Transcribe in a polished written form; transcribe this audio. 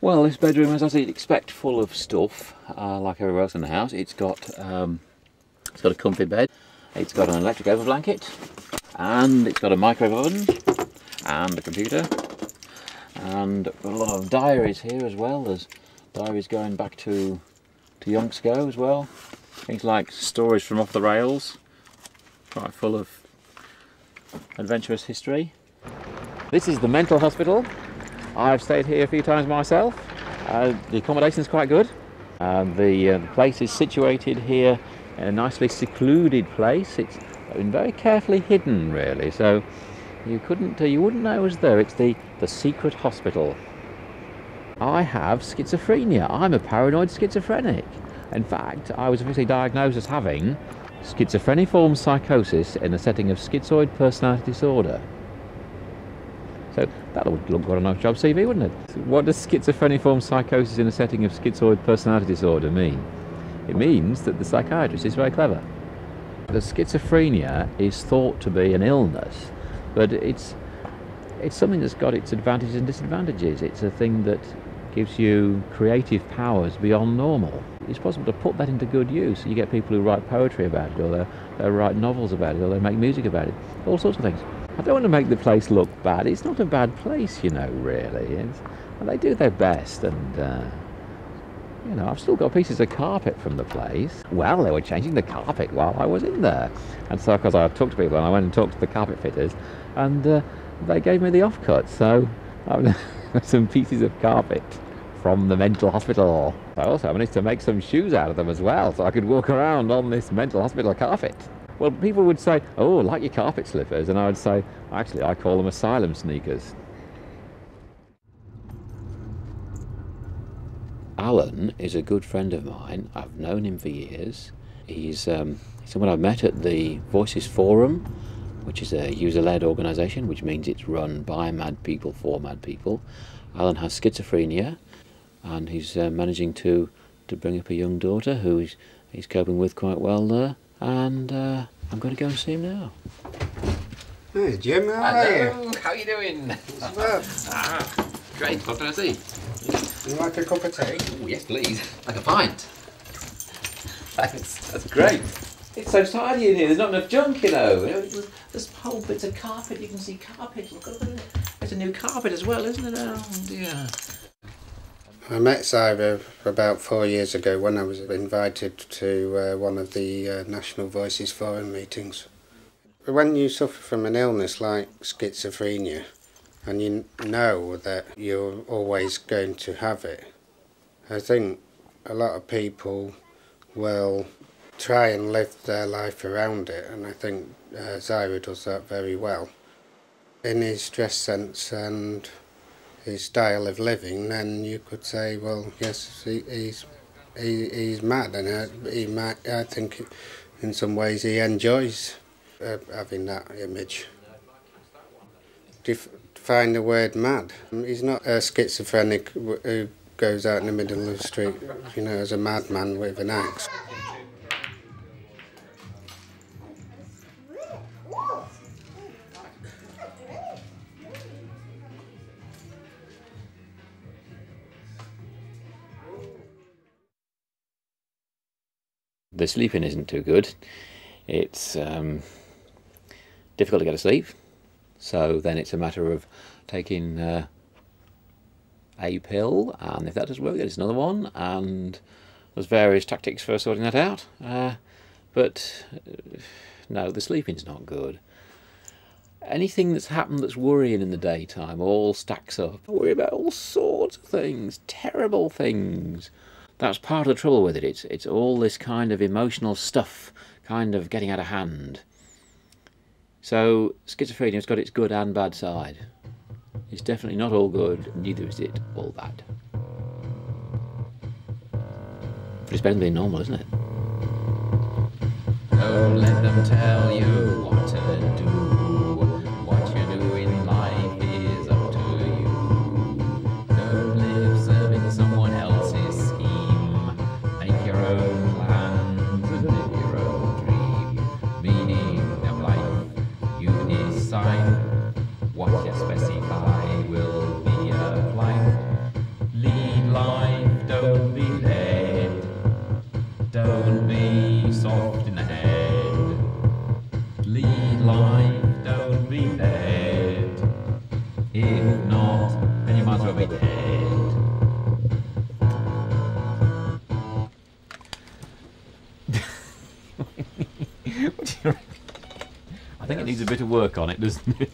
Well, this bedroom is, as you'd expect, full of stuff, like everywhere else in the house. It's got a comfy bed, it's got an electric over blanket, and it's got a microwave oven, and a computer, and a lot of diaries here as well. There's diaries going back to yonks ago as well. Things like stories from off the rails, quite full of adventurous history. This is the mental hospital. I've stayed here a few times myself. The accommodation is quite good. The place is situated here in a nicely secluded place. It's been very carefully hidden, really, so you wouldn't know it was there. It's the secret hospital. I have schizophrenia. I'm a paranoid schizophrenic. In fact, I was officially diagnosed as having schizophreniform psychosis in a setting of schizoid personality disorder. So that would look what a nice job CV, wouldn't it? What does schizophreniform psychosis in a setting of schizoid personality disorder mean? It means that the psychiatrist is very clever. The schizophrenia is thought to be an illness, but it's something that's got its advantages and disadvantages. It's a thing that gives you creative powers beyond normal. It's possible to put that into good use. You get people who write poetry about it, or they write novels about it, or they make music about it, all sorts of things. I don't want to make the place look bad. It's not a bad place, you know, really. They do their best, and you know, I've still got pieces of carpet from the place. Well, they were changing the carpet while I was in there, and so because I talked to people, and I went and talked to the carpet fitters, and they gave me the offcut. So I've some pieces of carpet from the mental hospital. I also managed to make some shoes out of them as well, so I could walk around on this mental hospital carpet. Well, people would say, oh, like your carpet slippers, and I would say, actually, I call them asylum sneakers. Alan is a good friend of mine. I've known him for years. He's someone I've met at the Voices Forum, which is a user-led organisation, which means it's run by mad people for mad people. Alan has schizophrenia, and he's managing to bring up a young daughter who he's coping with quite well there. And I'm going to go and see him now. Hey Jim, how are you? Hello, how are you doing? Great, what can I see? You like a cup of tea? Oh, yes please, like a pint. Thanks, that's great. It's so tidy in here, there's not enough junk, you know. There's whole bits of carpet, you can see carpet. Look at it. There's a new carpet as well, isn't it? Oh dear. I met Zyra about 4 years ago when I was invited to one of the National Voices Forum meetings. When you suffer from an illness like schizophrenia, and you know that you're always going to have it, I think a lot of people will try and live their life around it, and I think Zyra does that very well. In his dress sense and his style of living, then you could say, well, yes, he's mad, and I think in some ways he enjoys having that image. Define the word mad. He's not a schizophrenic who goes out in the middle of the street, you know, as a madman with an axe. The sleeping isn't too good. It's difficult to get to sleep, so then it's a matter of taking a pill, and if that doesn't work, then it's another one, and there's various tactics for sorting that out. But no, the sleeping's not good. Anything that's happened that's worrying in the daytime all stacks up. I worry about all sorts of things, terrible things. That's part of the trouble with it. It's all this kind of emotional stuff kind of getting out of hand. So schizophrenia's got its good and bad side. It's definitely not all good, neither is it all bad. But it's better than being normal, isn't it? Don't let them tell you what to do. What you do in life is up to you. Don't live serving someone else's scheme. Make your own plans and live your own dream. Meaning of life, you decide. What you specify will be applied. Leave might as well be dead. What do you reckon? I think it needs a bit of work on it, doesn't it?